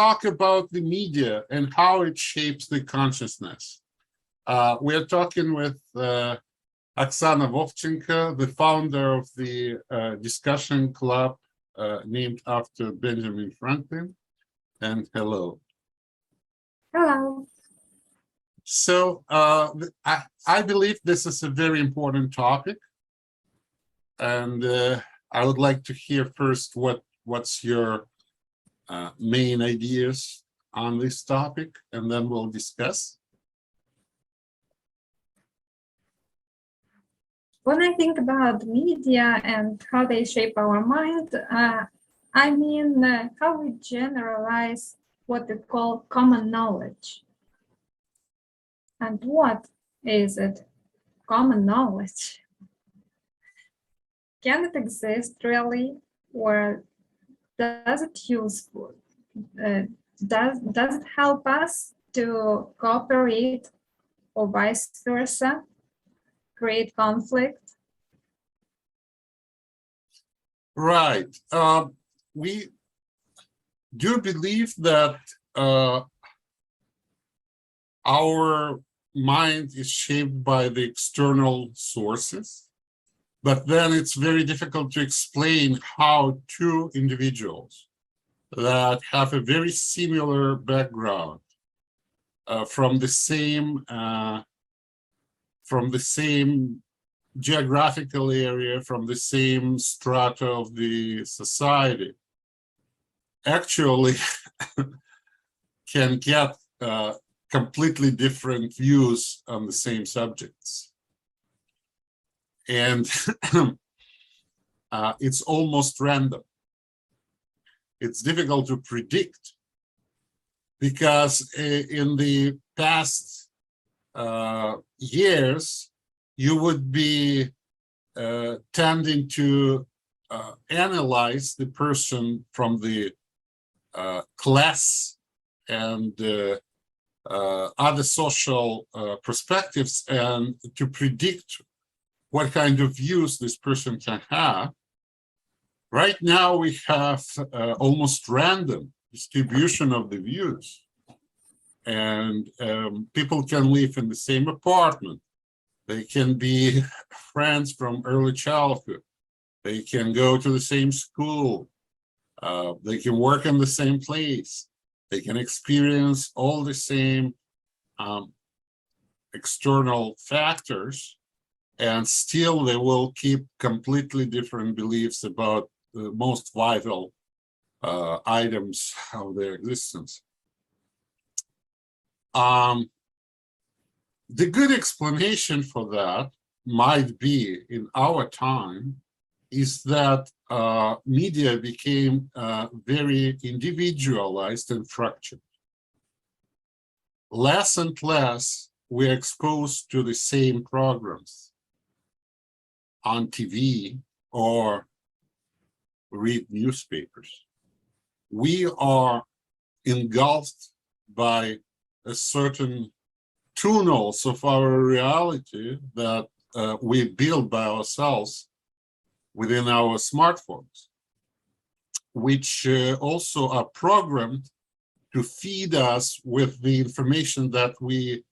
talk about the media and how it shapes the consciousness. We are talking with Oksana Vovchenko, the founder of the discussion club named after Benjamin Franklin. And hello. Hello. So I believe this is a very important topic. And I would like to hear first what's your main ideas on this topic, and then we'll discuss. When I think about media and how they shape our mind, I mean how we generalize what we call common knowledge. And what is it? Common knowledge. Can it exist really, or does it useful? Does it help us to cooperate, or vice versa? Create conflict? Right. We do believe that our mind is shaped by the external sources, but then it's very difficult to explain how two individuals that have a very similar background from the same geographical area, from the same strata of the society, actually can get completely different views on the same subjects. And it's almost random. It's difficult to predict because in the past years, you would be tending to analyze the person from the class and other social perspectives, and to predict what kind of views this person can have. Right now, we have almost random distribution of the views. And people can live in the same apartment. They can be friends from early childhood. They can go to the same school. They can work in the same place. They can experience all the same external factors, and still they will keep completely different beliefs about the most vital items of their existence. The good explanation for that might be, in our time, is that media became very individualized and fractured. Less and less we're exposed to the same programs on TV or read newspapers. We are engulfed by a certain tunnels of our reality that we build by ourselves within our smartphones, which also are programmed to feed us with the information that we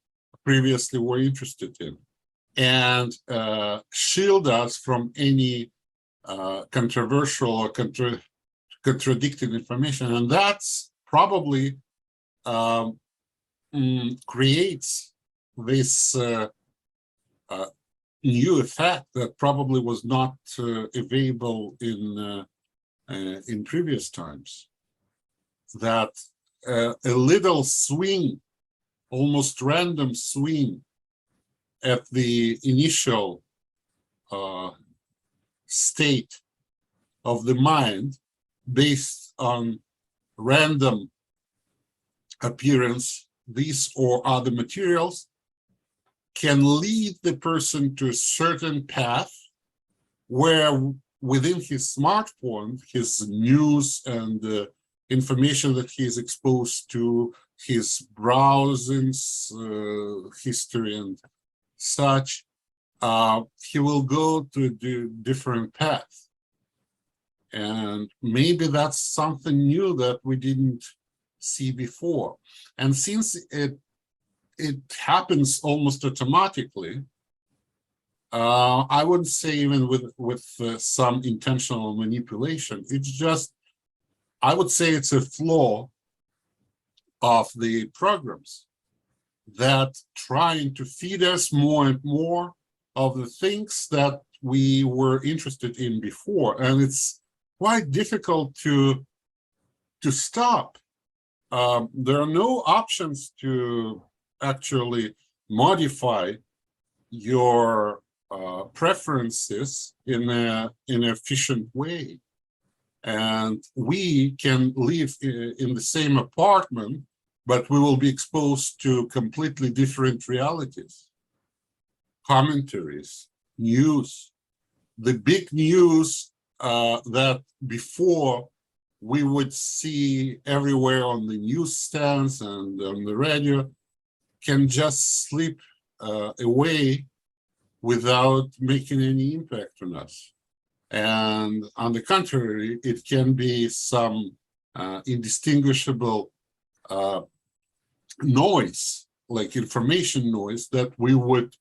previously were interested in, and shield us from any controversial or contradicting information. And that's probably creates this new effect that probably was not available in previous times. That a little swing, almost random swing at the initial state of the mind based on random appearance, these or other materials, can lead the person to a certain path where within his smartphone, his news and the information that he is exposed to, his browsing history and such, he will go to a different path. And maybe that's something new that we didn't see before. And since it happens almost automatically, I wouldn't say even with some intentional manipulation. It's just, I would say it's a flaw of the programs that trying to feed us more and more of the things that we were interested in before, and it's quite difficult to stop. There are no options to actually modify your preferences in an efficient way. And we can live in the same apartment, but we will be exposed to completely different realities, commentaries, news. The big news that before we would see everywhere on the newsstands and on the radio can just slip away without making any impact on us. And on the contrary, it can be some indistinguishable noise, like information noise, that we would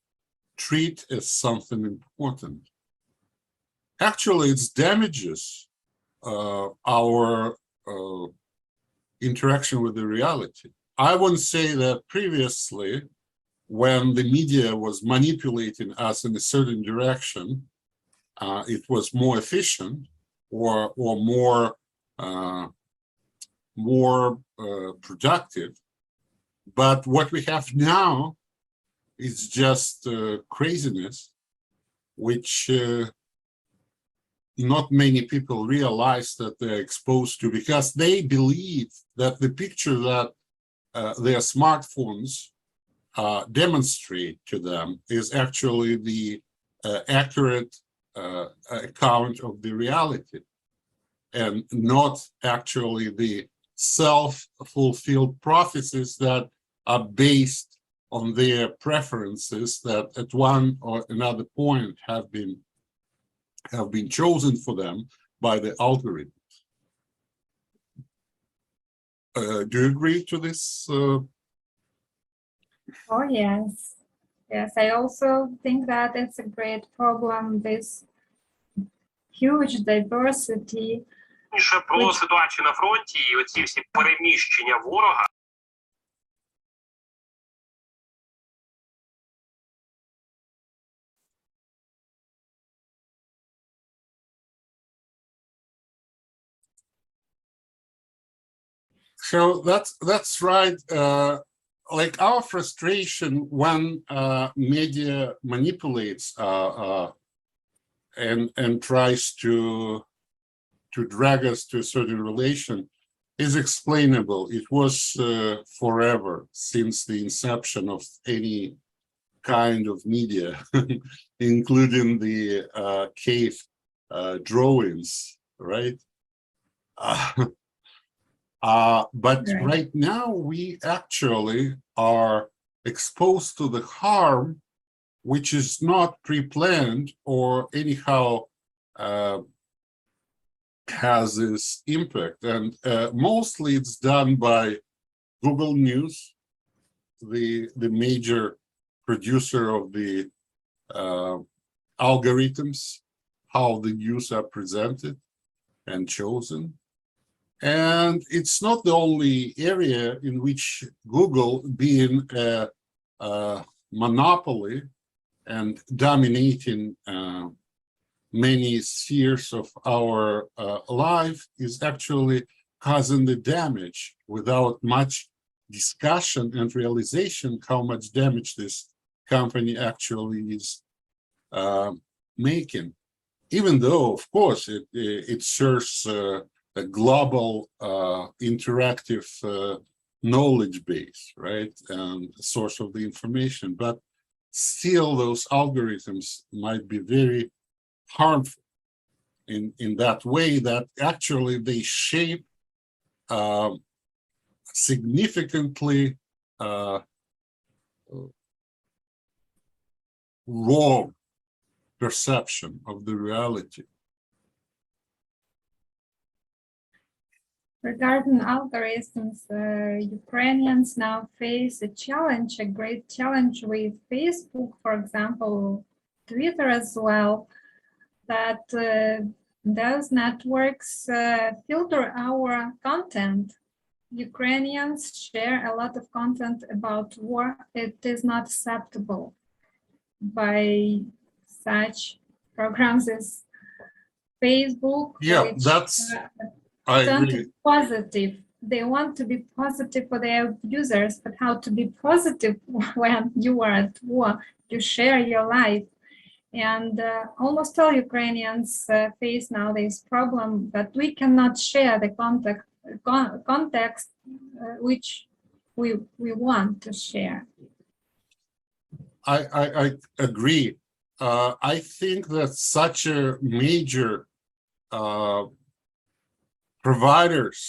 treat as something important. Actually, it damages our interaction with the reality. I wouldn't say that previously, when the media was manipulating us in a certain direction, it was more efficient or more productive. But what we have now is just craziness, which not many people realize that they're exposed to, because they believe that the picture that their smartphones demonstrate to them is actually the accurate account of the reality, and not actually the self-fulfilled prophecies that are based on their preferences that at one or another point have been chosen for them by the algorithm. Do you agree to this? Oh, yes. Yes, I also think that it's a great problem, this huge diversity. Про ситуацію на фронті і оці всі переміщення ворога. So that's right. Like our frustration when media manipulates and tries to drag us to a certain relation is explainable. It was forever since the inception of any kind of media, including the cave drawings, right? But right now we actually are exposed to the harm, which is not pre-planned or anyhow has this impact. And mostly it's done by Google News, the major producer of the algorithms, how the news are presented and chosen. And it's not the only area in which Google, being a monopoly and dominating many spheres of our life, is actually causing the damage without much discussion and realization how much damage this company actually is making. Even though, of course, it serves a global interactive knowledge base, right? And source of the information, but still those algorithms might be very harmful in that way, that actually they shape significantly wrong perception of the reality. Regarding algorithms, Ukrainians now face a challenge, a great challenge with Facebook, for example, Twitter as well, that those networks filter our content. Ukrainians share a lot of content about war. It is not acceptable by such programs as Facebook, Yeah, which I turn agree. to positive. They want to be positive for their users, but how to be positive when you are at war, you share your life. And almost all Ukrainians face now this problem that we cannot share the context which we want to share. I agree. I think that such a major providers,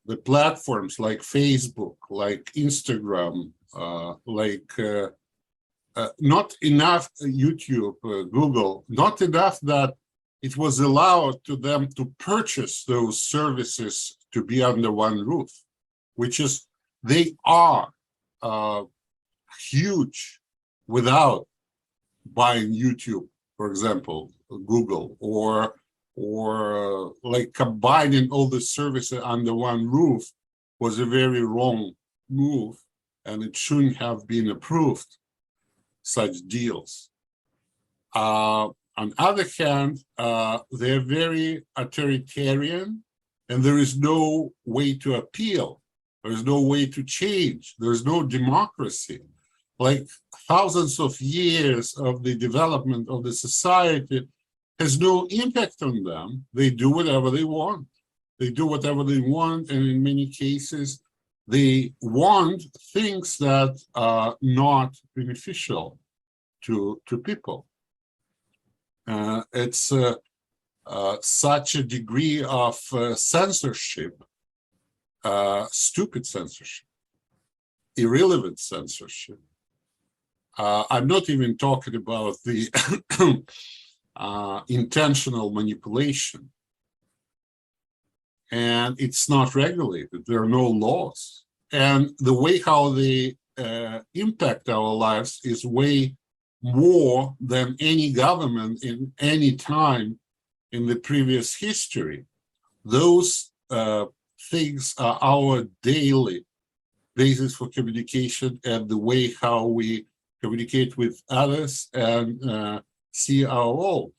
the platforms like Facebook, like Instagram, not enough YouTube, Google, not enough that it was allowed to them to purchase those services to be under one roof, which is they are huge without buying YouTube, for example, Google, or like combining all the services under one roof was a very wrong move, and it shouldn't have been approved, such deals. On the other hand, they're very authoritarian, and there is no way to appeal. There's no way to change. There's no democracy. Like thousands of years of the development of the society has no impact on them. They do whatever they want. They do whatever they want, and in many cases, they want things that are not beneficial to people. It's such a degree of censorship, stupid censorship, irrelevant censorship. I'm not even talking about the intentional manipulation. And it's not regulated. There are no laws. And the way how they impact our lives is way more than any government in any time in the previous history. Those things are our daily basis for communication and the way how we communicate with others and see our world.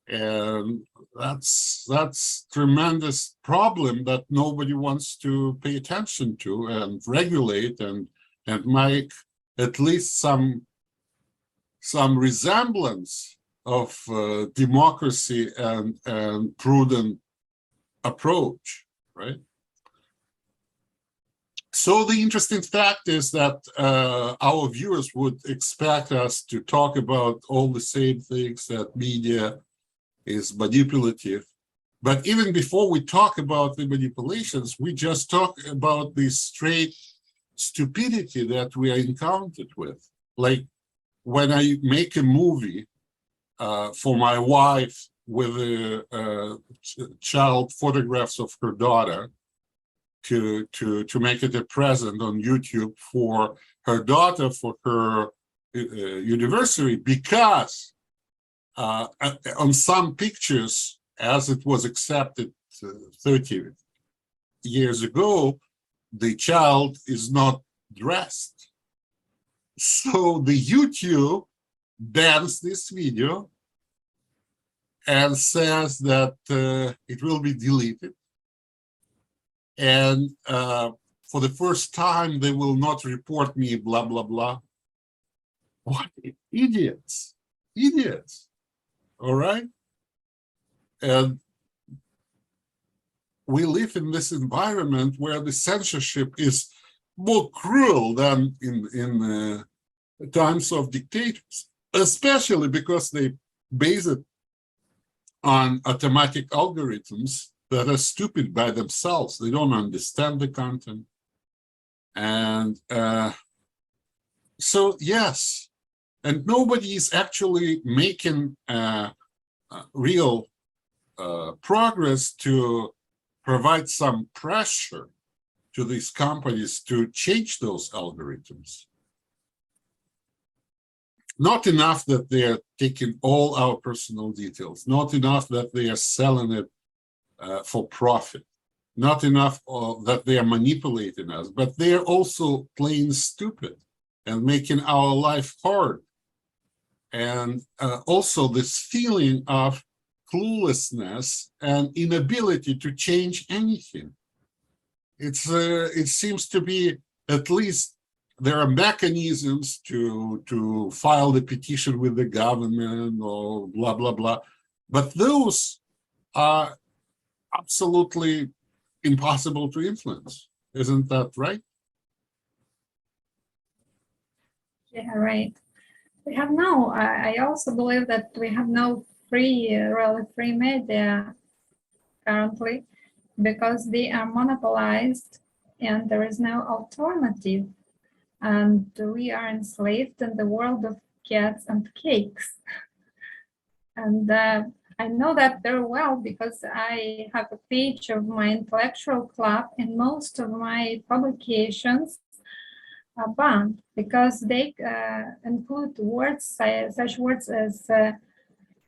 And that's tremendous problem that nobody wants to pay attention to and regulate and make at least some resemblance of democracy and prudent approach, right? So the interesting fact is that our viewers would expect us to talk about all the same things, that media is manipulative. But even before we talk about the manipulations, we just talk about the straight stupidity that we are encountered with. Like when I make a movie for my wife with child photographs of her daughter to make it a present on YouTube for her daughter for her anniversary, because on some pictures, as it was accepted 30 years ago, the child is not dressed. So the YouTube bans this video and says that it will be deleted. And for the first time, they will not report me, blah, blah, blah. What idiots, idiots. All right. And we live in this environment where the censorship is more cruel than in times of dictators, especially because they base it on automatic algorithms that are stupid by themselves. They don't understand the content. And so, yes, and nobody is actually making real progress to provide some pressure to these companies to change those algorithms. Not enough that they are taking all our personal details, not enough that they are selling it for profit, not enough that they are manipulating us, but they are also playing stupid and making our life hard. And also this feeling of cluelessness and inability to change anything. It seems to be, at least there are mechanisms to file the petition with the government or blah, blah, blah. But those are absolutely impossible to influence. Isn't that right? Yeah, right. We have no, I also believe that we have no really free media currently, because they are monopolized and there is no alternative. And we are enslaved in the world of cats and cakes. And I know that very well because I have a page of my intellectual club, and most of my publications are banned because they include words, such words as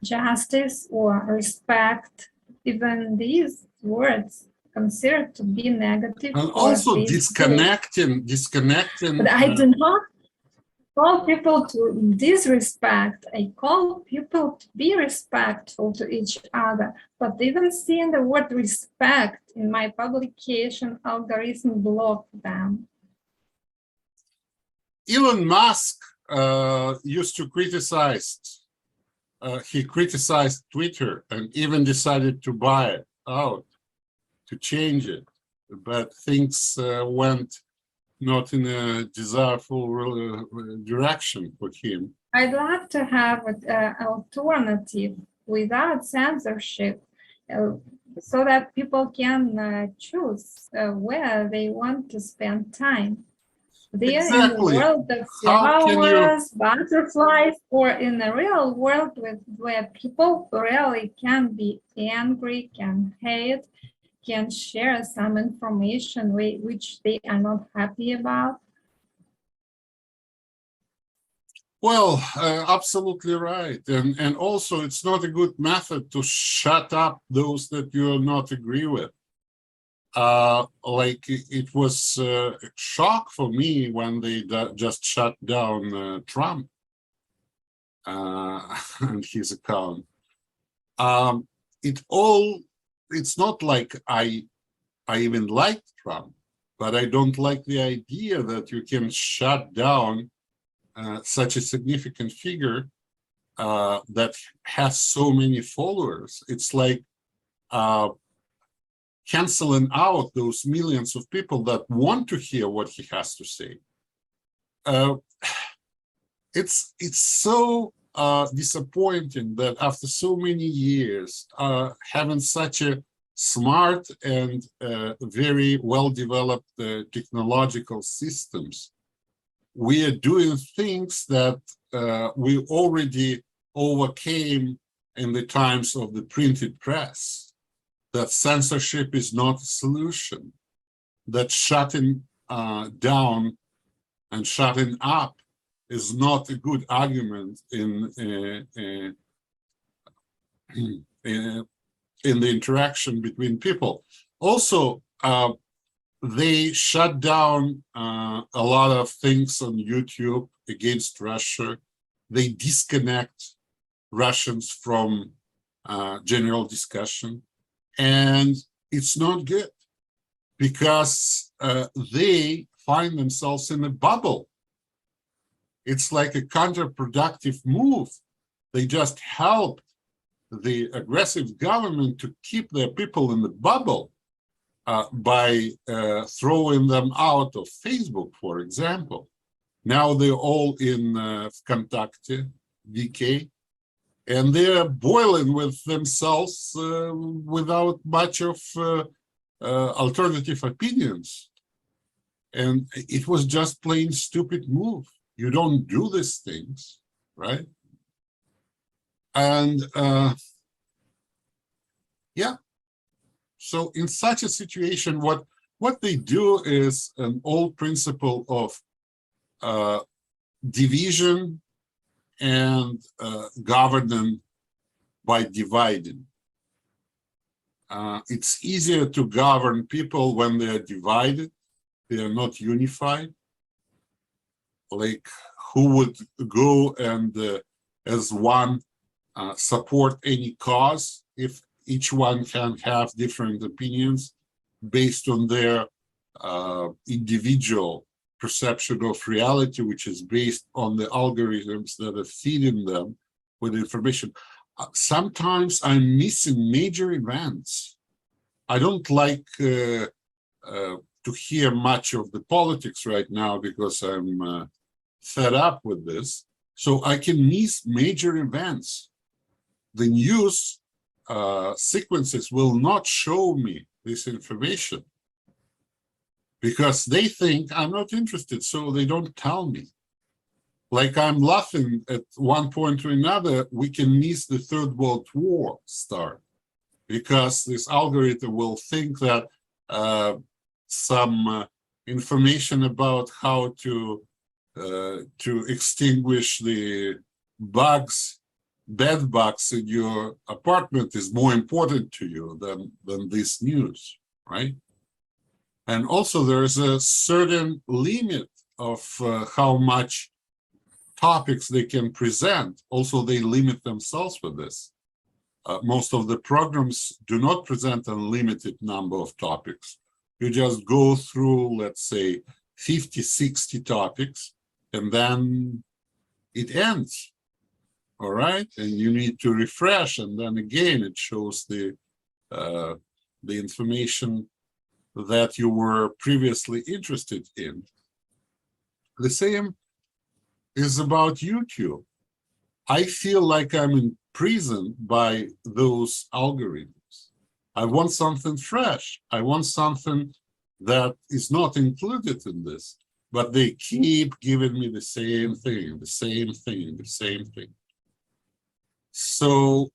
justice or respect. Even these words considered to be negative. And also disconnecting. But I do not call people to disrespect. I call people to be respectful to each other. But even seeing the word respect in my publication, algorithm blocked them. Elon Musk used to criticize. He criticized Twitter and even decided to buy it out, to change it. But things went not in a desirable direction for him. I'd like to have an alternative without censorship, so that people can choose where they want to spend time. They are in the world of flowers, butterflies, or in the real world where people really can be angry, can hate, can share some information which they are not happy about? Well, absolutely right. And also, it's not a good method to shut up those that you do not agree with. Like it was a shock for me when they just shut down Trump and his account. It's not like I even like Trump, but I don't like the idea that you can shut down such a significant figure that has so many followers. It's like canceling out those millions of people that want to hear what he has to say. It's so disappointing that after so many years, having such a smart and very well-developed technological systems, we are doing things that we already overcame in the times of the printed press, that censorship is not a solution, that shutting down and shutting up is not a good argument in the interaction between people. Also, they shut down a lot of things on YouTube against Russia. They disconnect Russians from general discussion. And it's not good because they find themselves in a bubble. It's like a counterproductive move. They just helped the aggressive government to keep their people in the bubble by throwing them out of Facebook, for example. Now they're all in Vkontakte, VK, and they're boiling with themselves without much of alternative opinions. And it was just plain stupid move. You don't do these things, right? And yeah, So in such a situation, what they do is an old principle of division and governing by dividing. It's easier to govern people when they are divided, they are not unified. Like, who would go and as one support any cause if each one can have different opinions based on their individual perception of reality, which is based on the algorithms that are feeding them with information. Sometimes I'm missing major events. I don't like to hear much of the politics right now because I'm fed up with this. So I can miss major events. The news sequences will not show me this information because they think I'm not interested, so they don't tell me. Like, I'm laughing at one point or another, we can miss the Third World War start because this algorithm will think that some information about how to extinguish the bed bugs in your apartment is more important to you than this news, right? And also there is a certain limit of how much topics they can present. Also, they limit themselves with this. Most of the programs do not present an unlimited number of topics. You just go through, let's say, 50, 60 topics, and then it ends. All right, and you need to refresh, and then again it shows the information that you were previously interested in. The same is about YouTube. I feel like I'm imprisoned by those algorithms. I want something fresh. I want something that is not included in this, but they keep giving me the same thing, the same thing, the same thing. So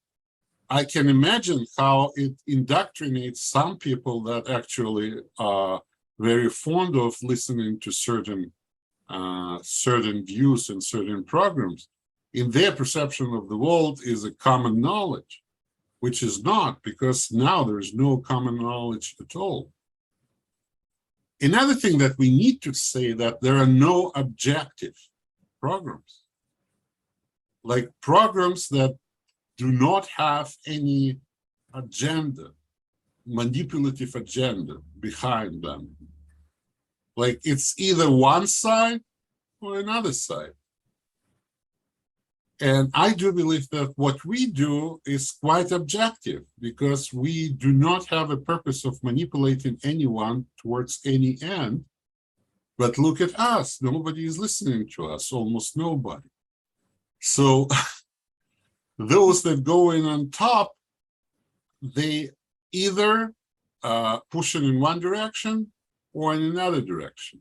I can imagine how it indoctrinates some people that actually are very fond of listening to certain views and certain programs. In their perception of the world is a common knowledge, which is not, because now there is no common knowledge at all. Another thing that we need to say that there are no objective programs, like programs that do not have any agenda, manipulative agenda behind them. Like, it's either one side or another side. And I do believe that what we do is quite objective because we do not have a purpose of manipulating anyone towards any end. But look at us, nobody is listening to us, almost nobody. So those that go in on top, they either push it in one direction or in another direction.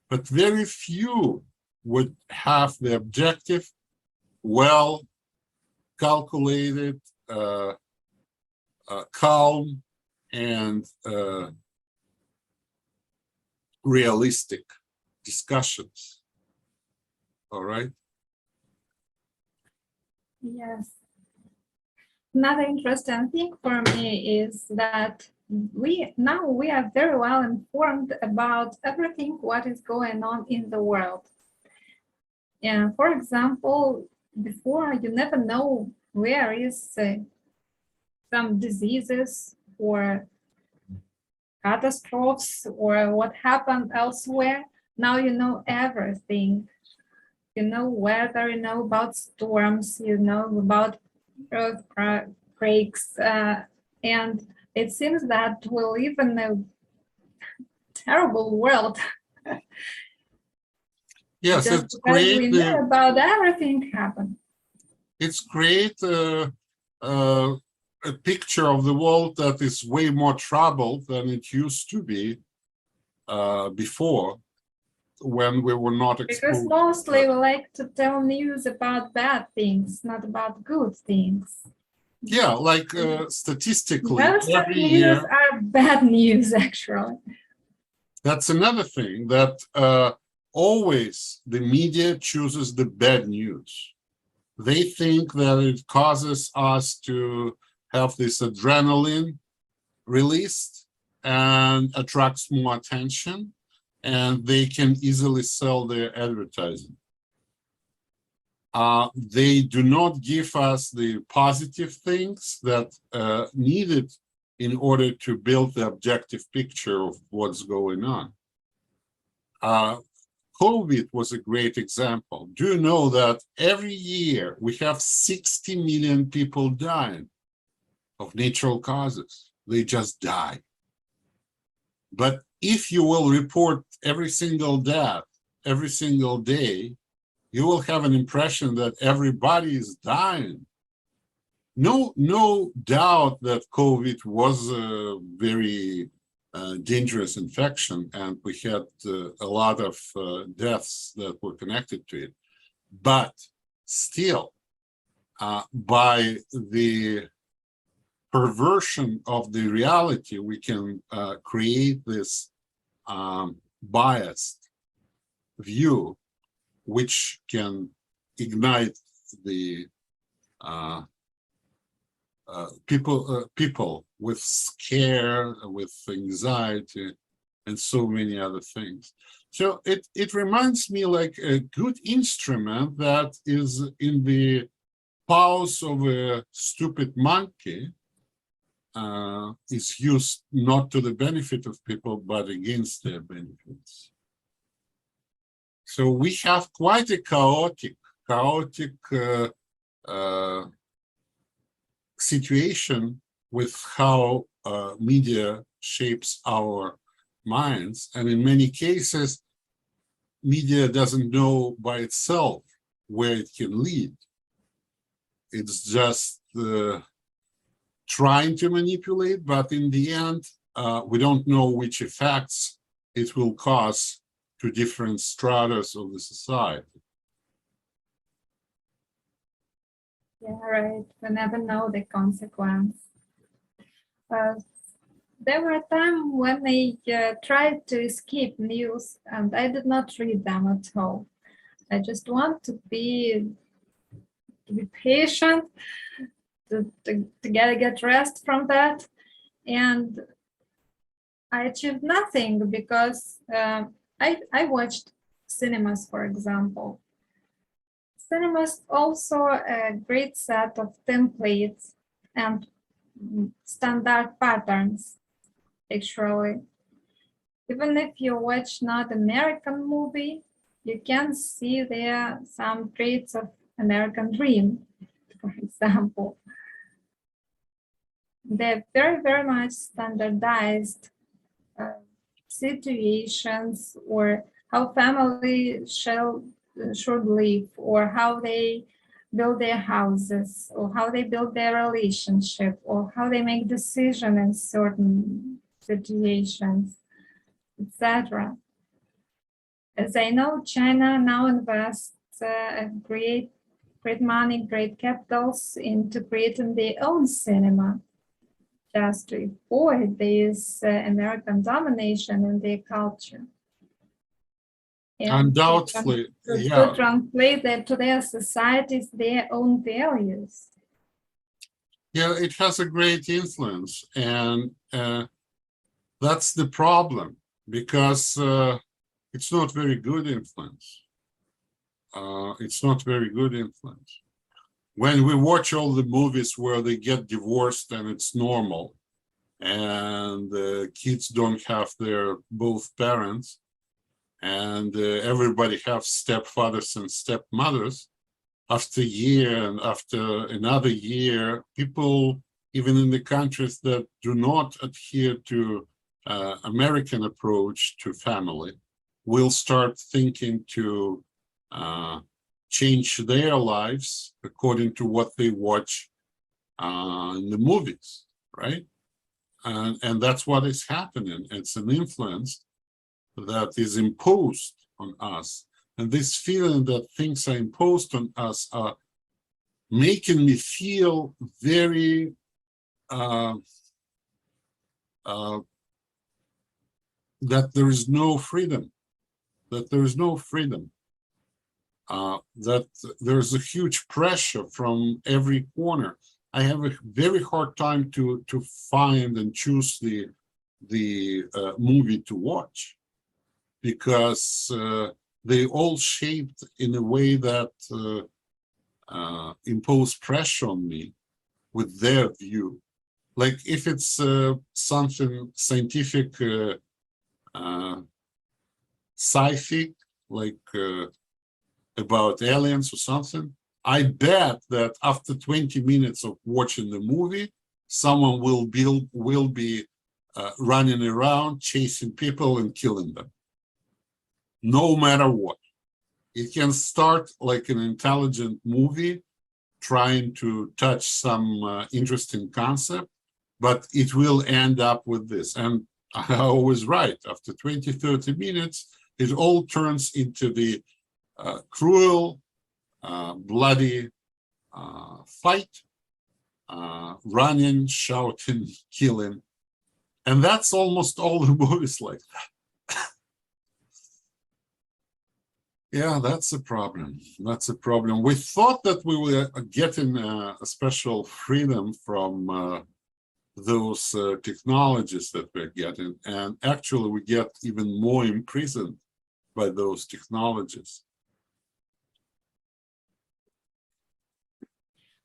But very few would have the objective, well calculated, calm, and realistic discussions. All right? Yes. Another interesting thing for me is that we are very well informed about everything what is going on in the world. And for example, before you never know where is some diseases or catastrophes or what happened elsewhere. Now you know everything. You know weather, you know about storms, you know about earthquakes, and it seems that we live in a terrible world. Yes, Just it's because great. we know about everything happened. It's great a picture of the world that is way more troubled than it used to be before, when we were not exposed. Because mostly we like to tell news about bad things, not about good things. Yeah, like statistically, Most of every news year, are bad news, actually. that's another thing that always the media chooses the bad news. They think that it causes us to have this adrenaline released and attracts more attention, and they can easily sell their advertising. They do not give us the positive things that needed in order to build the objective picture of what's going on. COVID was a great example. Do you know that every year we have 60 million people dying of natural causes? They just die. But if you will report every single death, every single day, you will have an impression that everybody is dying. No doubt that COVID was a very dangerous infection, and we had a lot of deaths that were connected to it. But still, by the perversion of the reality, we can create this biased view, which can ignite the people with scare, with anxiety, and so many other things. So it reminds me like a good instrument that is in the paws of a stupid monkey is used not to the benefit of people, but against their benefits. So we have quite a chaotic situation with how media shapes our minds. And in many cases, media doesn't know by itself where it can lead. It's just trying to manipulate, but in the end, we don't know which effects it will cause to different stratas of the society. Yeah, right. We never know the consequence. There were times when I tried to escape news, and I did not read them at all. I just want to be patient, to get rest from that, and I achieved nothing because I watched cinemas, for example. Cinemas also a great set of templates and standard patterns, actually. Even if you watch not American movie, you can see there some traits of American dream, for example. They're very, very much standardized situations, or how family should live, or how they build their houses, or how they build their relationship, or how they make decisions in certain situations, etc. As I know, China now invests great money, great capitals into creating their own cinema, just to avoid this American domination in their culture. And Undoubtedly, to translate that to their societies, their own values. Yeah, it has a great influence, and that's the problem, because it's not very good influence. It's not very good influence. When we watch all the movies where they get divorced and it's normal, and kids don't have their both parents, and everybody have stepfathers and stepmothers, after a year and after another year, people, even in the countries that do not adhere to American approach to family, will start thinking to change their lives according to what they watch in the movies, right? And that's what is happening. It's an influence that is imposed on us. And this feeling that things are imposed on us are making me feel very that there is no freedom, that there's a huge pressure from every corner. I have a very hard time to find and choose the movie to watch, because they all shaped in a way that impose pressure on me with their view. Like if it's something scientific, sci-fi, like about aliens or something, I bet that after 20 minutes of watching the movie, someone will be running around, chasing people and killing them. No matter what. It can start like an intelligent movie trying to touch some interesting concept, but it will end up with this. And I always write, after 20, 30 minutes, it all turns into the cruel, bloody fight, running, shouting, killing. And that's almost all the movies like that. Yeah, that's a problem. That's a problem. We thought that we were getting a special freedom from those technologies that we're getting, and actually we get even more imprisoned by those technologies.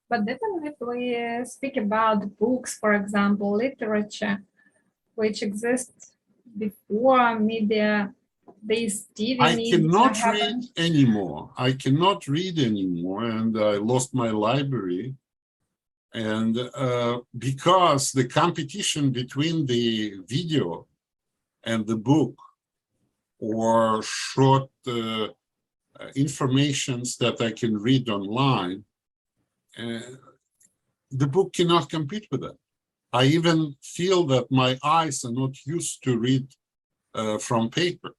But definitely if we speak about books, for example, literature, which exists before media, these TV I media cannot happen. read anymore. I cannot read anymore, and I lost my library. And because the competition between the video and the book, or short informations that I can read online, the book cannot compete with that. I even feel that my eyes are not used to read from paper.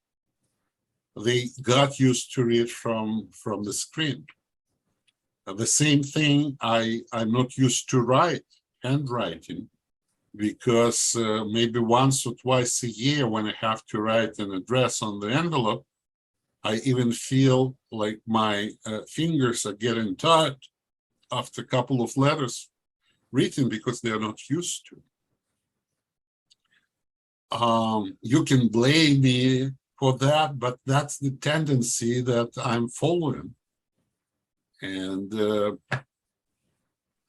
They got used to read from the screen. The same thing, I'm not used to write, handwriting, because maybe once or twice a year when I have to write an address on the envelope, I even feel like my fingers are getting tired after a couple of letters written, because they are not used to. You can blame me for that, but that's the tendency that I'm following. And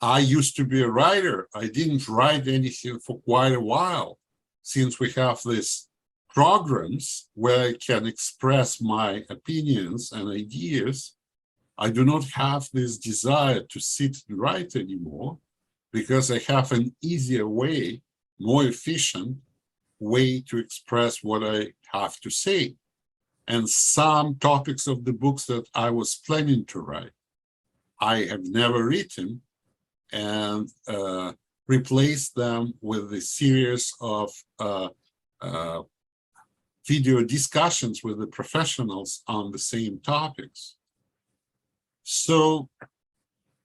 I used to be a writer. I didn't write anything for quite a while, since we have these programs where I can express my opinions and ideas. I do not have this desire to sit and write anymore, because I have an easier way, more efficient way to express what I have to say. And some topics of the books that I was planning to write, I have never written, and replaced them with a series of video discussions with the professionals on the same topics. So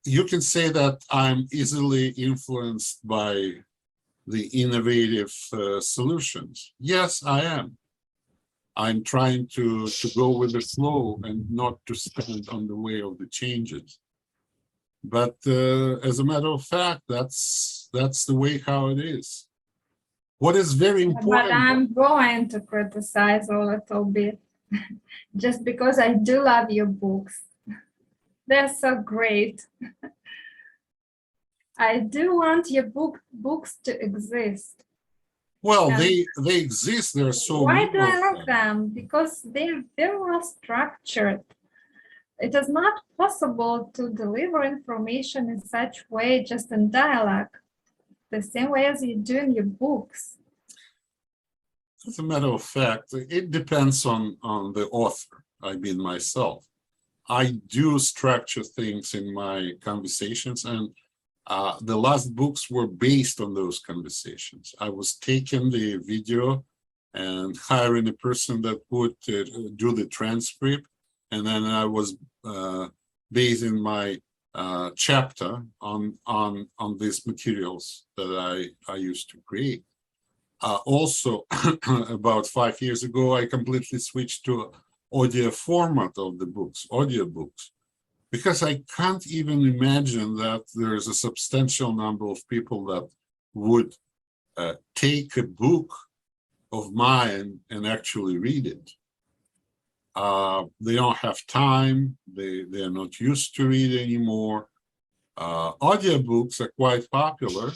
you can say that I'm easily influenced by the innovative solutions. Yes, I am. I'm trying to go with the flow and not to stand on the way of the changes. But as a matter of fact, that's the way how it is. What is very important. But I'm going to criticize a little bit, just because I do love your books. They're so great. I do want your books to exist. Well, And they exist. There are so why many do I of love them? Because they're very well structured. It is not possible to deliver information in such way, just in dialogue, the same way as you do in your books. As a matter of fact, it depends on the author, I mean myself. I do structure things in my conversations, and the last books were based on those conversations. I was taking the video and hiring a person that would do the transcript, and then I was basing my chapter on these materials that I used to create. Also, about 5 years ago, I completely switched to audio format of the books, audiobooks, because I can't even imagine that there's a substantial number of people that would take a book of mine and actually read it. They don't have time, they're not used to read anymore. Audiobooks are quite popular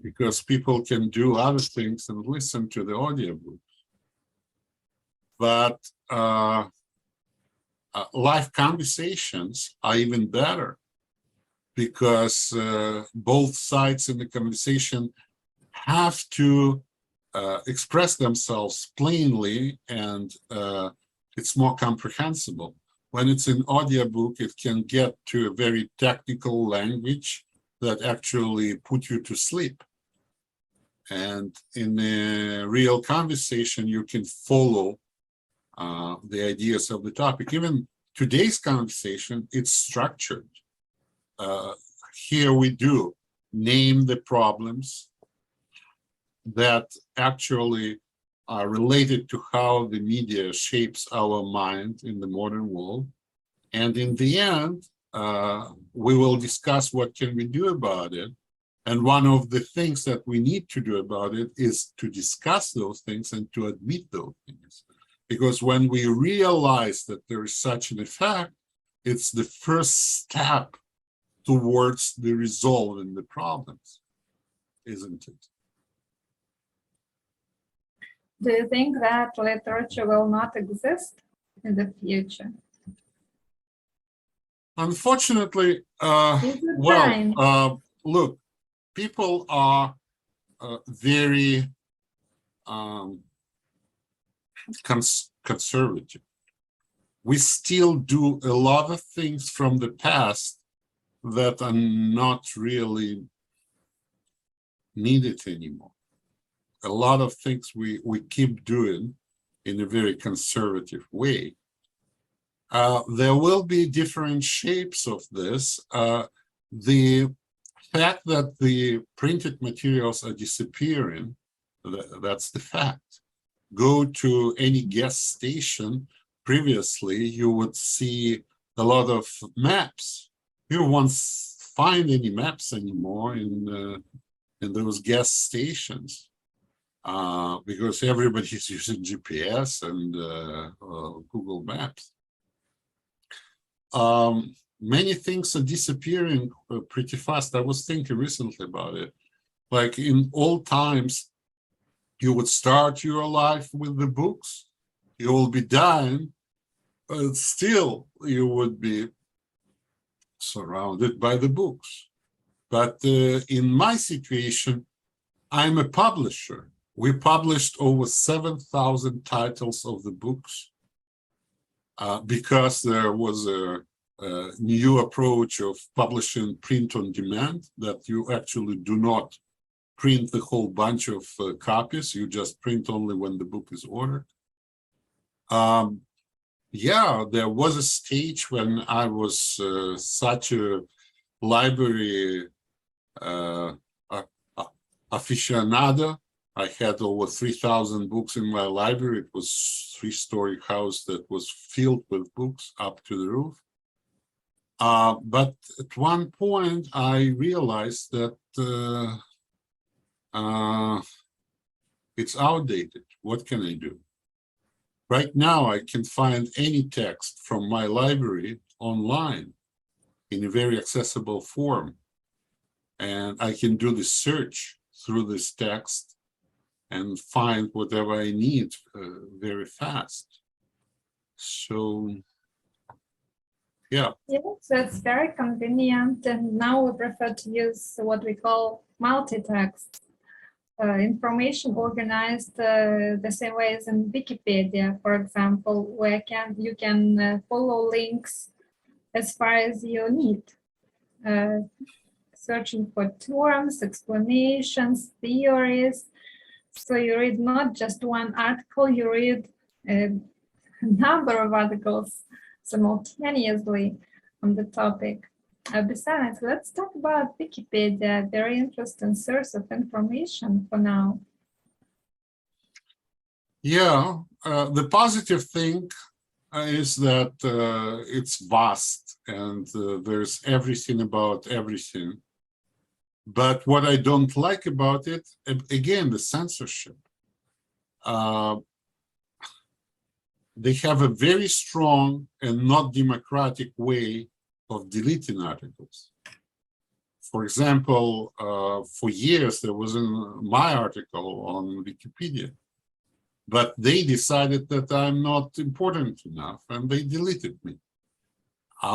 because people can do other things and listen to the audiobook. But live conversations are even better because both sides in the conversation have to express themselves plainly, and it's more comprehensible. When it's an audiobook, it can get to a very technical language that actually put you to sleep. And in a real conversation, you can follow the ideas of the topic. Even today's conversation, it's structured. Here we do name the problems that actually are related to how the media shapes our mind in the modern world. And in the end, we will discuss what can we do about it. And one of the things that we need to do about it is to discuss those things and to admit those things. Because when we realize that there is such an effect, it's the first step towards the resolving the problems, isn't it? Do you think that literature will not exist in the future? Unfortunately, Is it time? look, people are very conservative. We still do a lot of things from the past that are not really needed anymore. A lot of things we keep doing in a very conservative way. There will be different shapes of this. The fact that the printed materials are disappearing, that's the fact. Go to any gas station, previously you would see a lot of maps. You won't find any maps anymore in those gas stations. Because everybody's using GPS and Google Maps. Many things are disappearing pretty fast. I was thinking recently about it. Like in old times, you would start your life with the books, you will be dying, but still you would be surrounded by the books. But in my situation, I'm a publisher. We published over 7,000 titles of the books because there was a new approach of publishing print on demand, that you actually do not print the whole bunch of copies, you just print only when the book is ordered. Yeah, there was a stage when I was such a library aficionado. I had over 3,000 books in my library. It was a 3-story house that was filled with books up to the roof. But at one point, I realized that it's outdated. What can I do? Right now, I can find any text from my library online in a very accessible form. And I can do the search through this text and find whatever I need very fast. So, yeah. Yes, it's very convenient, and now we prefer to use what we call multi-text. Information organized the same way as in Wikipedia, for example, where you can follow links as far as you need. Searching for terms, explanations, theories. So you read not just one article, you read a number of articles simultaneously on the topic. Besides, let's talk about Wikipedia, very interesting source of information for now. Yeah, the positive thing is that it's vast and there's everything about everything. But what I don't like about it, again, the censorship. They have a very strong and not democratic way of deleting articles. For example, for years there wasn't my article on Wikipedia, but they decided that I'm not important enough and they deleted me.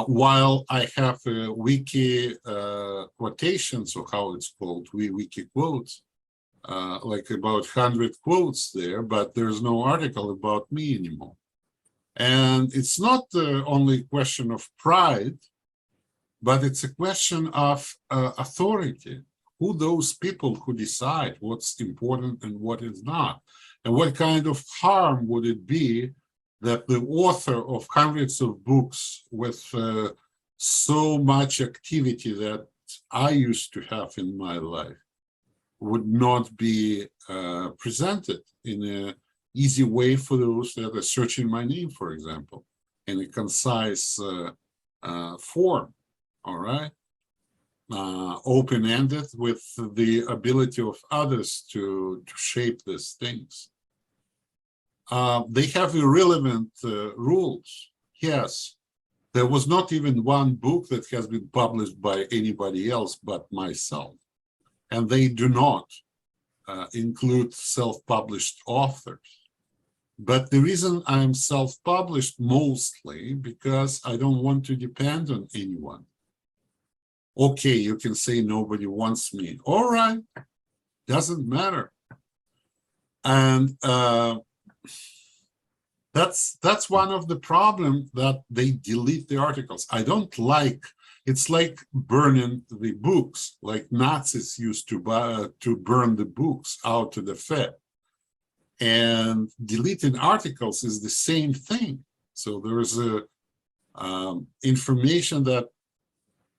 While I have wiki quotations, or how it's called, wiki quotes, like about 100 quotes there, but there's no article about me anymore. And it's not only a question of pride, but it's a question of authority. Who those people who decide what's important and what is not? And what kind of harm would it be that the author of hundreds of books with so much activity that I used to have in my life would not be presented in an easy way for those that are searching my name, for example, in a concise form, all right? Open-ended with the ability of others to shape these things. They have irrelevant rules. Yes, there was not even one book that has been published by anybody else but myself. And they do not include self-published authors. But the reason I'm self-published mostly because I don't want to depend on anyone. Okay, you can say nobody wants me. All right, doesn't matter. And that's one of the problems, that they delete the articles. I don't like, it's like burning the books, like Nazis used to burn the books out to the Fed. And deleting articles is the same thing. So there is a information that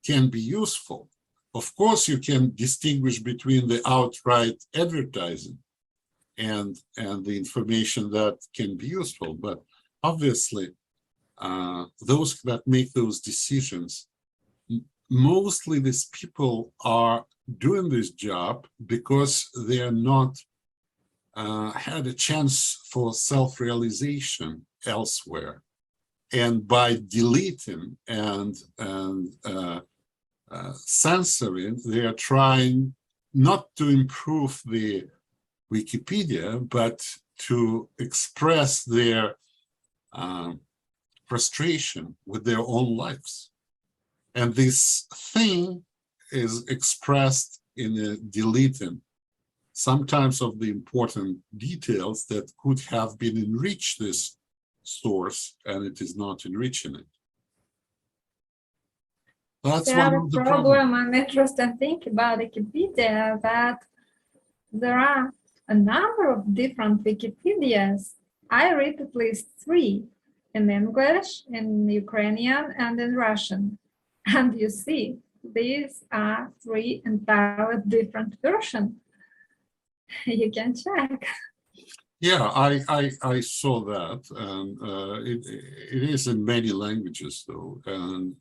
can be useful. Of course, you can distinguish between the outright advertising and the information that can be useful, but obviously those that make those decisions, mostly these people are doing this job because they are not had a chance for self-realization elsewhere, and by deleting and censoring, they are trying not to improve the Wikipedia, but to express their frustration with their own lives. And this thing is expressed in a deleting sometimes of the important details that could have been enriched this source, and it is not enriching it. That's one of the problem and interesting thing about Wikipedia, that there are a number of different Wikipedias. I read at least 3 in English, in Ukrainian, and in Russian. And you see, these are 3 entirely different versions. You can check. Yeah, I saw that, and it is in many languages though, and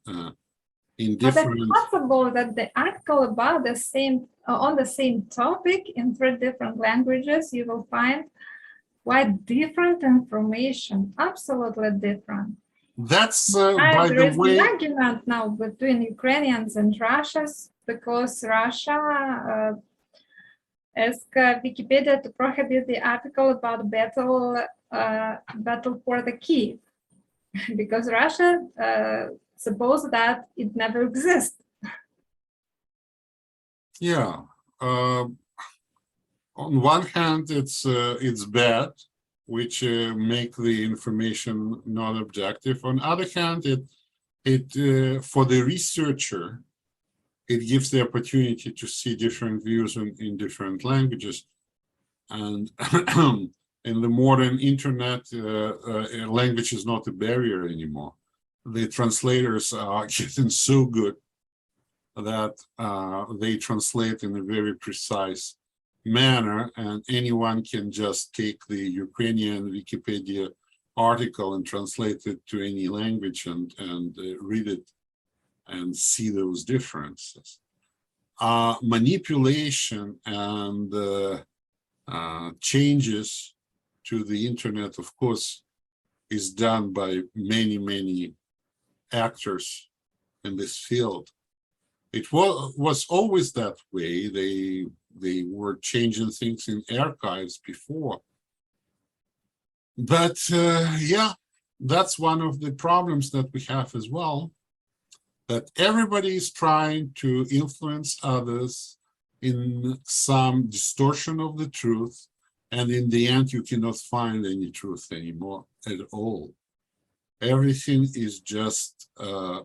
in different. But it's possible that the article about the same on the same topic in 3 different languages, you will find quite different information, absolutely different. That's by the way. There is an argument now between Ukrainians and Russians, because Russia asked Wikipedia to prohibit the article about battle for the Kiev, because Russia suppose that it never exists. Yeah, on one hand, it's bad, which make the information not objective. On the other hand, it for the researcher, it gives the opportunity to see different views in different languages. And in the modern internet, language is not a barrier anymore. The translators are getting so good that they translate in a very precise manner, and anyone can just take the Ukrainian Wikipedia article and translate it to any language and read it and see those differences. Manipulation and changes to the internet, of course, is done by many actors in this field. It was always that way. They were changing things in archives before. But yeah, that's one of the problems that we have as well, that everybody is trying to influence others in some distortion of the truth, and in the end, you cannot find any truth anymore at all. Everything is just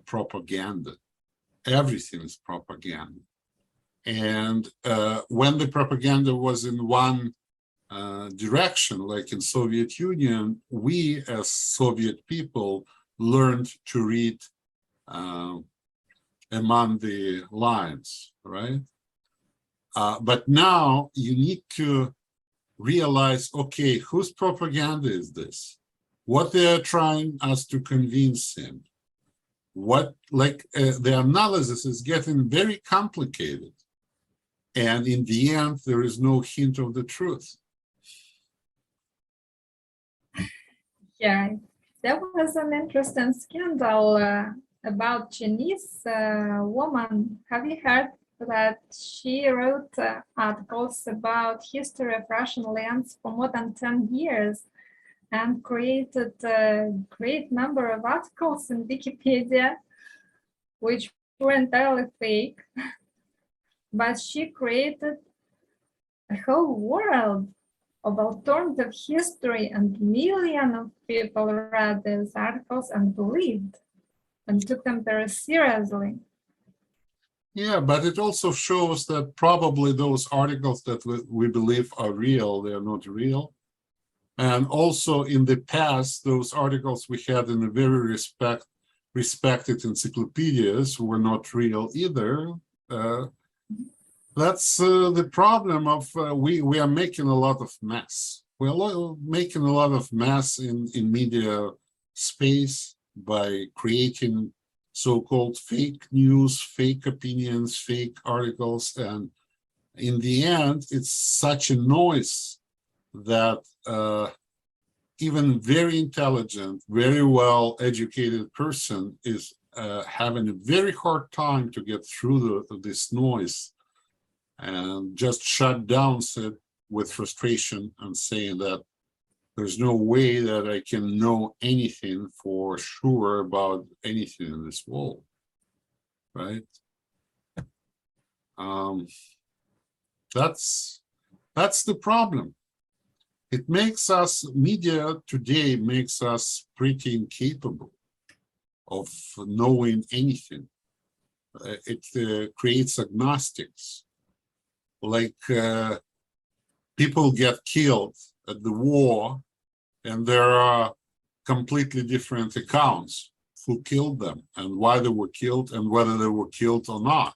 propaganda. Everything is propaganda. And when the propaganda was in one direction, like in Soviet Union, we as Soviet people learned to read among the lines, right? But now you need to realize, okay, whose propaganda is this? What they are trying us to convince him? What, like, the analysis is getting very complicated. And in the end, there is no hint of the truth. Yeah, there was an interesting scandal about Chinese woman. Have you heard that she wrote articles about history of Russian lands for more than 10 years and created a great number of articles in Wikipedia, which were entirely fake. But she created a whole world of alternative history, and millions of people read these articles and believed and took them very seriously. Yeah, but it also shows that probably those articles that we believe are real, they are not real. And also in the past, those articles we had in the very respected encyclopedias were not real either. That's the problem of we are making a lot of mess. We're making a lot of mess in media space by creating so-called fake news, fake opinions, fake articles. And in the end, it's such a noise that even very intelligent, very well-educated person is having a very hard time to get through this noise, and just shut down with frustration and saying that there's no way that I can know anything for sure about anything in this world, right? That's the problem. It makes us, media today makes us pretty incapable of knowing anything. It creates agnostics. Like people get killed at the war, and there are completely different accounts who killed them and why they were killed and whether they were killed or not.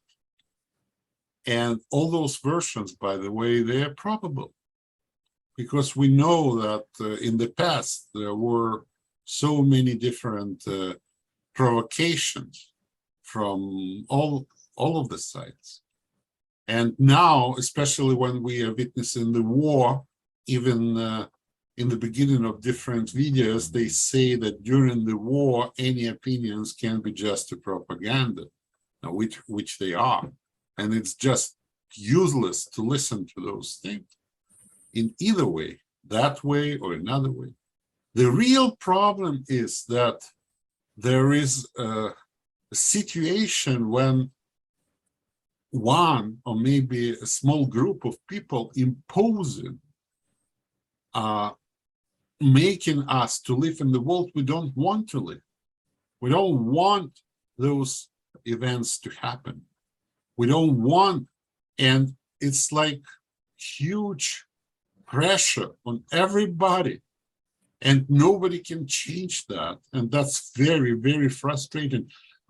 And all those versions, by the way, they are probable, because we know that in the past there were so many different provocations from all of the sides. And now, especially when we are witnessing the war, even in the beginning of different videos, they say that during the war, any opinions can be just a propaganda, which they are. And it's just useless to listen to those things in either way, that way or another way. The real problem is that there is a situation when one or maybe a small group of people imposing, making us to live in the world we don't want to live. We don't want those events to happen. We don't want, and it's like huge pressure on everybody, and nobody can change that. And that's very, very frustrating.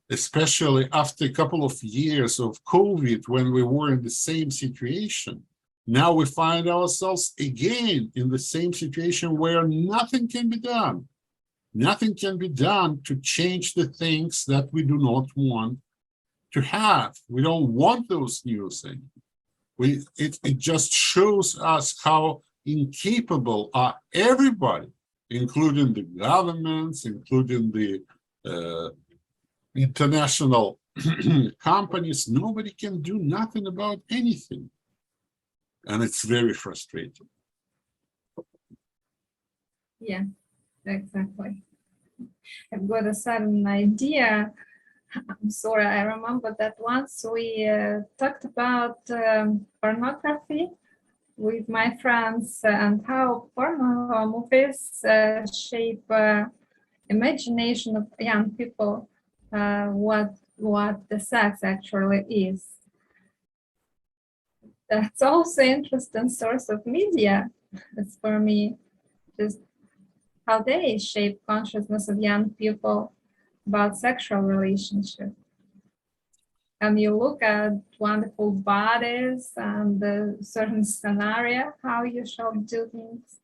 especially after a couple of years of COVID, when we were in the same situation. Now we find ourselves again in the same situation where nothing can be done. Nothing can be done to change the things that we do not want to have. We don't want those new things. It just shows us how incapable are everybody, including the governments, including the international companies. Nobody can do nothing about anything. And it's very frustrating. Yeah, exactly. I've got a sudden idea. I'm sorry, I remember that once we talked about pornography with my friends and how porno movies shape imagination of young people, what the sex actually is. That's also an interesting source of media. It's for me, just how they shape consciousness of young people about sexual relationship. And you look at wonderful bodies and a certain scenario, how you should do things.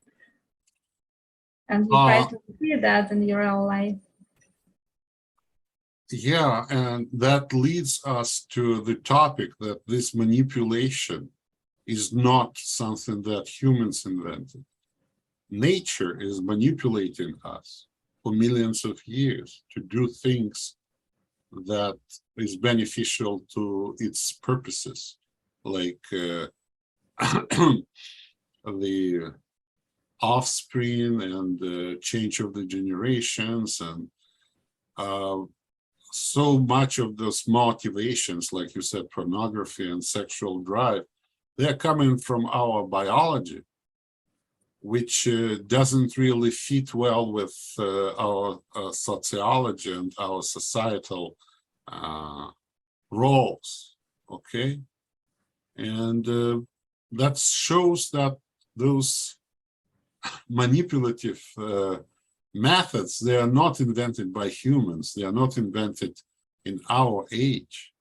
And you try to see that in your real life. Yeah, and that leads us to the topic that this manipulation is not something that humans invented. Nature is manipulating us for millions of years to do things that is beneficial to its purposes, like the offspring and the change of the generations, and so much of those motivations, like you said, pornography and sexual drive, they're coming from our biology, which doesn't really fit well with our sociology and our societal roles, okay? And that shows that those manipulative methods, they are not invented by humans. They are not invented in our age.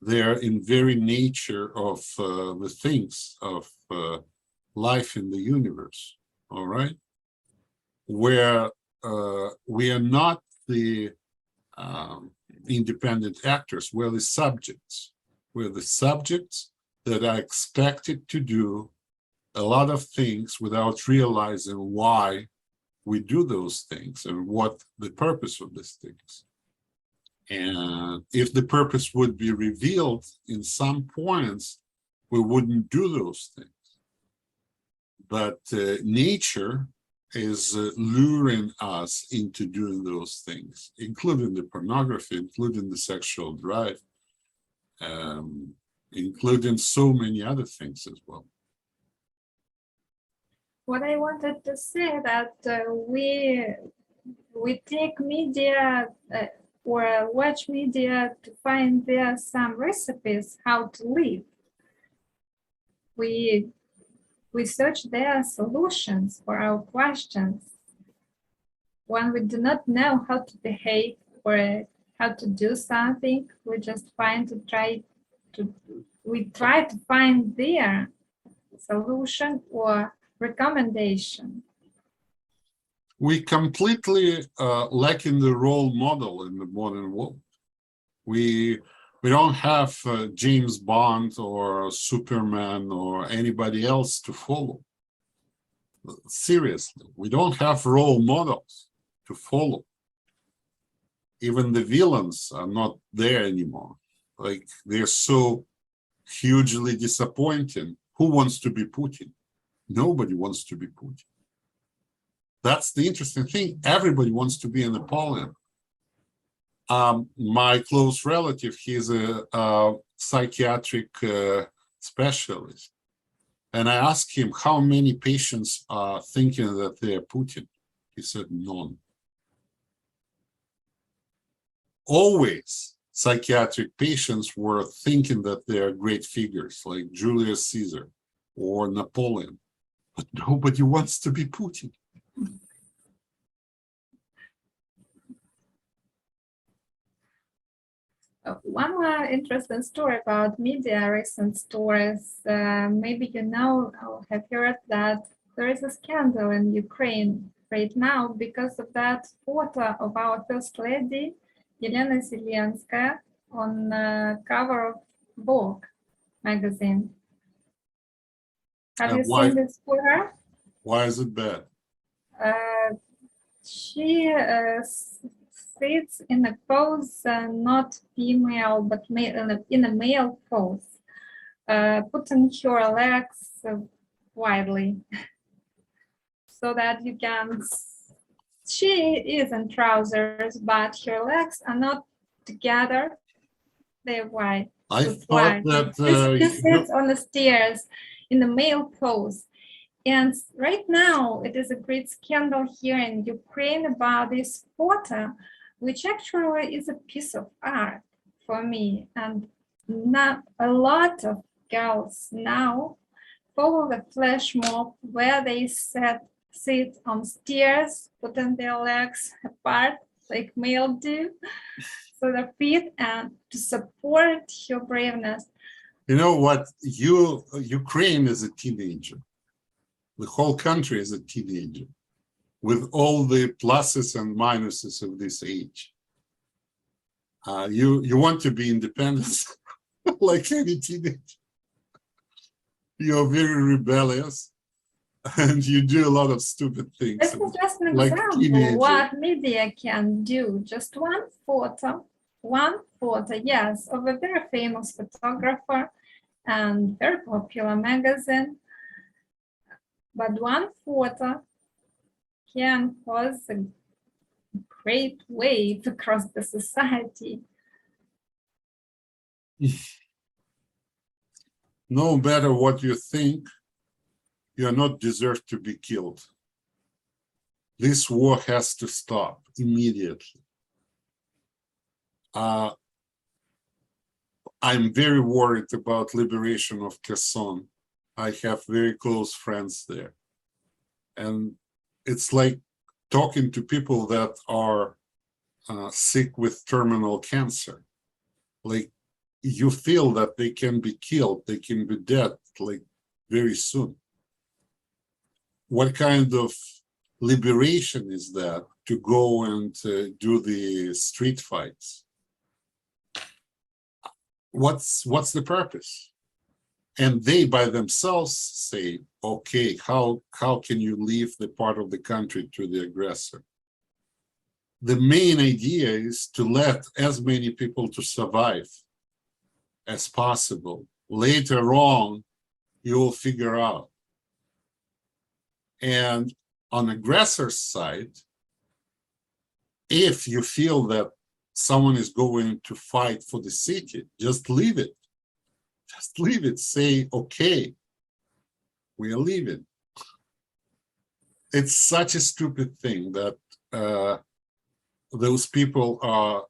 They are in very nature of the things of life in the universe, all right? Where we are not the independent actors, we're the subjects. We're the subjects that are expected to do a lot of things without realizing why we do those things and what the purpose of these things. And if the purpose would be revealed in some points, we wouldn't do those things. But nature is luring us into doing those things, including the pornography, including the sexual drive, including so many other things as well. What I wanted to say that we take media or watch media to find there some recipes how to live. We search there solutions for our questions. When we do not know how to behave or how to do something, we just try to find their solution or recommendation. We completely lack in the role model in the modern world. We don't have James Bond or Superman or anybody else to follow. Seriously, we don't have role models to follow. Even the villains are not there anymore. Like, they're so hugely disappointing. Who wants to be Putin? Nobody wants to be Putin. That's the interesting thing. Everybody wants to be a Napoleon. My close relative, he's a psychiatric specialist. And I asked him how many patients are thinking that they're Putin. He said, none. Always psychiatric patients were thinking that they are great figures like Julius Caesar or Napoleon, but nobody wants to be Putin. One more interesting story about media, recent stories. Maybe you know or have heard that there is a scandal in Ukraine right now because of that photo of our First Lady, Yelena Zelensky, on cover of Vogue magazine. Have you why seen this photo? why is it bad? She sits in a pose, not female, but male, in a male pose, putting her legs widely so that you can. She is in trousers, but her legs are not together. They're wide. I Just thought wide. that She sits on the stairs in the male pose. And right now, it is a great scandal here in Ukraine about this photo, which actually is a piece of art for me. And not a lot of girls now follow the flash mob where they sit on stairs, putting their legs apart like male do, so their feet, and to support your braveness. you know what, Ukraine is a teenager. The whole country is a teenager with all the pluses and minuses of this age. You want to be independent like any teenager. You're very rebellious and you do a lot of stupid things. This is just an like example teenager. what media can do. Just one photo, yes, of a very famous photographer and very popular magazine. But one photo can cause a great wave across the society. No matter what you think, you are not deserved to be killed. This war has to stop immediately. I'm very worried about liberation of Kherson. I have very close friends there. And it's like talking to people that are sick with terminal cancer. Like, you feel that they can be killed, they can be dead, like, very soon. What kind of liberation is that to go and do the street fights? What's the purpose? And they by themselves say, okay, how can you leave the part of the country to the aggressor? The main idea is to let as many people to survive as possible. Later on, you will figure out. And on aggressor's side, if you feel that someone is going to fight for the city, just leave it. Just leave it. Say, okay, we are leaving. It's such a stupid thing that those people are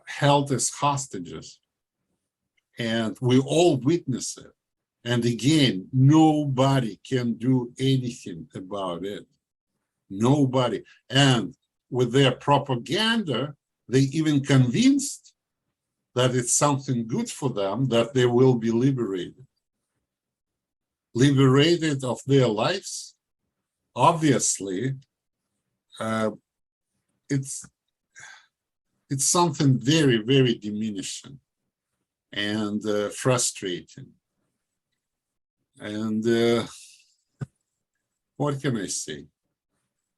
held as hostages. And we all witness it. And again, nobody can do anything about it. Nobody. And with their propaganda, they even convinced that it's something good for them, that they will be liberated. Liberated of their lives? Obviously, it's something very, very diminishing and frustrating. And what can I say?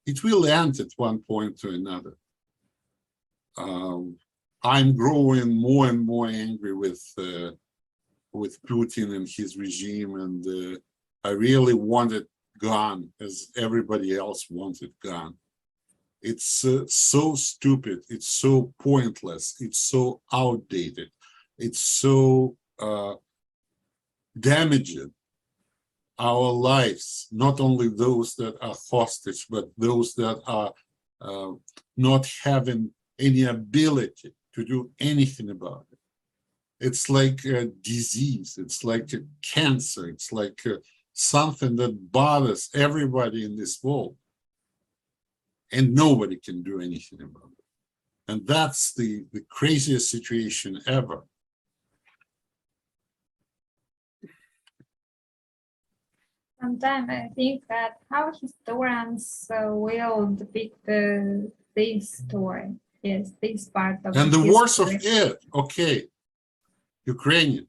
It will end at one point or another. I'm growing more and more angry with Putin and his regime, and I really want it gone, as everybody else wants it gone. It's so stupid. It's so pointless. It's so outdated. It's so damaging our lives, not only those that are hostage, but those that are not having any ability to do anything about it. It's like a disease. It's like a cancer. It's like something that bothers everybody in this world. And nobody can do anything about it. And that's the craziest situation ever. Sometimes I think that how historians will depict this story, yes, this part of And the worst of history. it, okay, Ukrainians,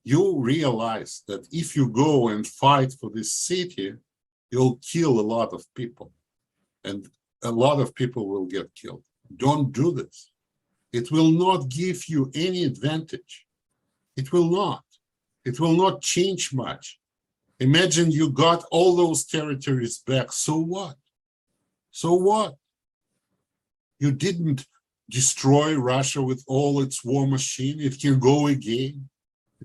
you realize that if you go and fight for this city, you'll kill a lot of people, and a lot of people will get killed. Don't do this. It will not give you any advantage. It will not. It will not change much. Imagine you got all those territories back. So what? So what? You didn't destroy Russia with all its war machine. It can go again.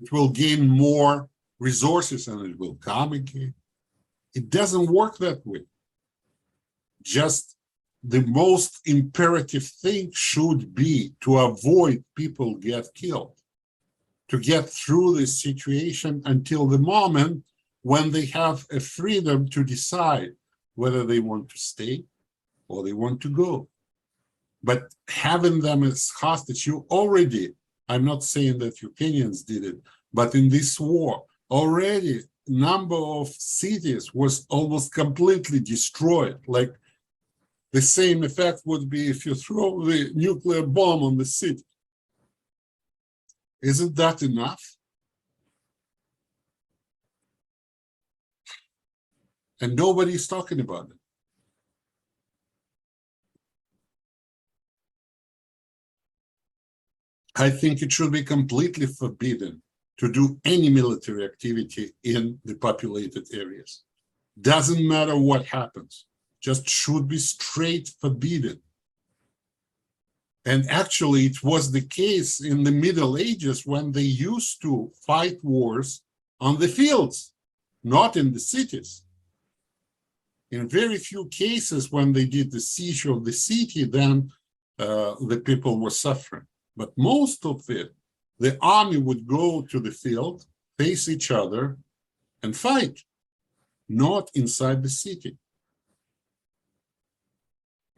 It will gain more resources and it will come again. It doesn't work that way. Just the most imperative thing should be to avoid people get killed, to get through this situation until the moment when they have a freedom to decide whether they want to stay or they want to go. But having them as hostage, you already, I'm not saying that Ukrainians did it, but in this war, already number of cities was almost completely destroyed. Like the same effect would be if you throw the nuclear bomb on the city. Isn't that enough? And nobody's talking about it. I think it should be completely forbidden to do any military activity in the populated areas. Doesn't matter what happens, just should be straight forbidden. And actually, it was the case in the Middle Ages when they used to fight wars on the fields, not in the cities. In very few cases, when they did the siege of the city, then the people were suffering. But most of it, the army would go to the field, face each other, and fight, not inside the city.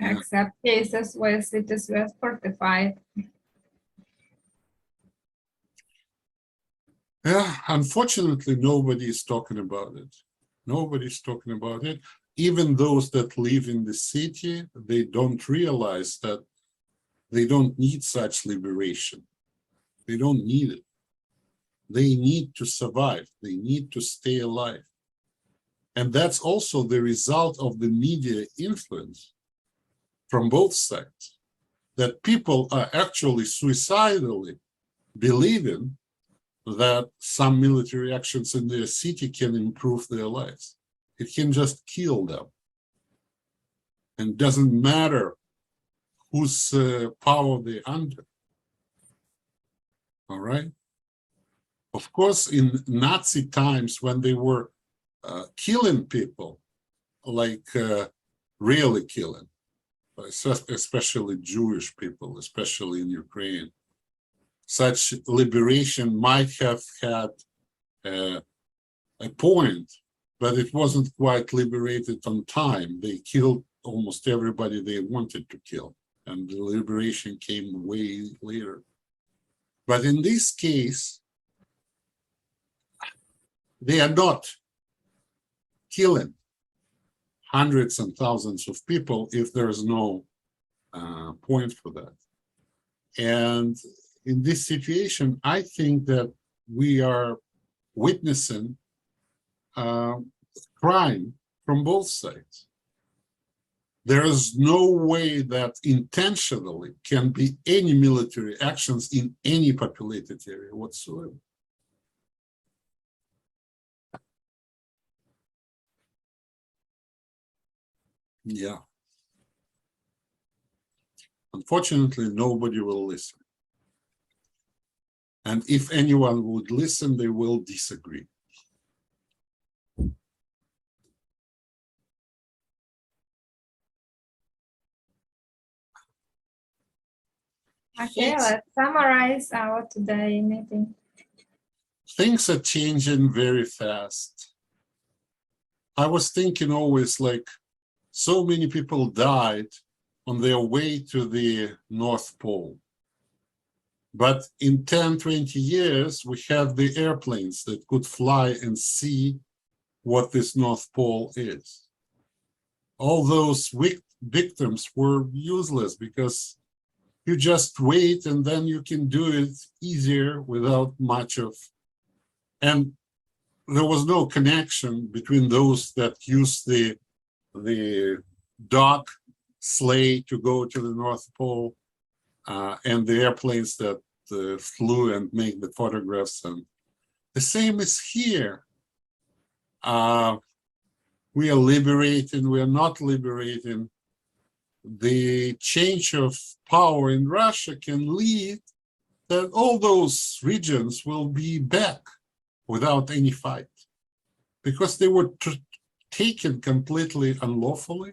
Except cases where cities were fortified. Yeah, unfortunately, nobody is talking about it. Nobody's talking about it. Even those that live in the city, they don't realize that they don't need such liberation. They don't need it. They need to survive. They need to stay alive. And that's also the result of the media influence from both sides, that people are actually suicidally believing that some military actions in their city can improve their lives. It can just kill them. And doesn't matter whose power they're under. All right? Of course, in Nazi times, when they were killing people, like really killing, especially Jewish people, especially in Ukraine, such liberation might have had a point, but it wasn't quite liberated on time. They killed almost everybody they wanted to kill, and the liberation came way later. But in this case, they are not killing hundreds and thousands of people if there's no point for that. And in this situation, I think that we are witnessing crime from both sides. There is no way that intentionally can be any military actions in any populated area whatsoever. Yeah. Unfortunately, nobody will listen. And if anyone would listen, they will disagree. Okay, let's summarize our today meeting. Things are changing very fast. I was thinking always like, so many people died on their way to the North Pole. But in 10, 20 years, we have the airplanes that could fly and see what this North Pole is. All those victims were useless because you just wait and then you can do it easier without much of, and there was no connection between those that used the dock sleigh to go to the North Pole and the airplanes that flew and made the photographs. And the same is here. We are liberating, we are not liberating. The change of power in Russia can lead that all those regions will be back without any fight because they were taken completely unlawfully.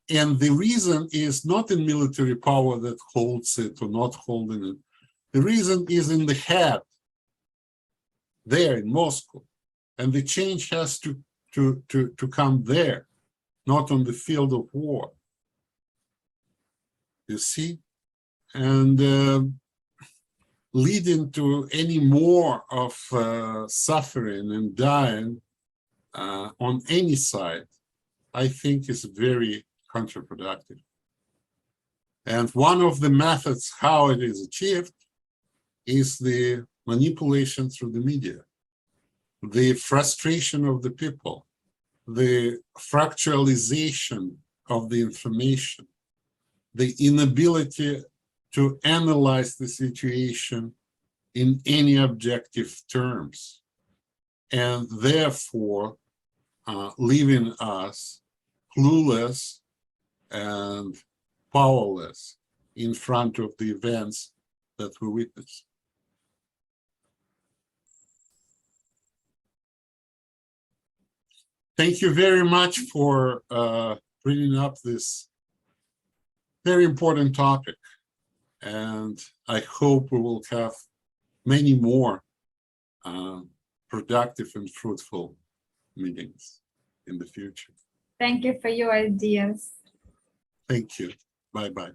And the reason is not in military power that holds it or not holding it. The reason is in the head, there in Moscow. And the change has to come there, not on the field of war. You see? And leading to any more of suffering and dying on any side, I think is very counterproductive. And one of the methods how it is achieved is the manipulation through the media, the frustration of the people, the fractalization of the information, the inability to analyze the situation in any objective terms, and therefore leaving us clueless and powerless in front of the events that we witness. Thank you very much for bringing up this very important topic. And I hope we will have many more productive and fruitful meetings in the future. Thank you for your ideas. Thank you. Bye-bye.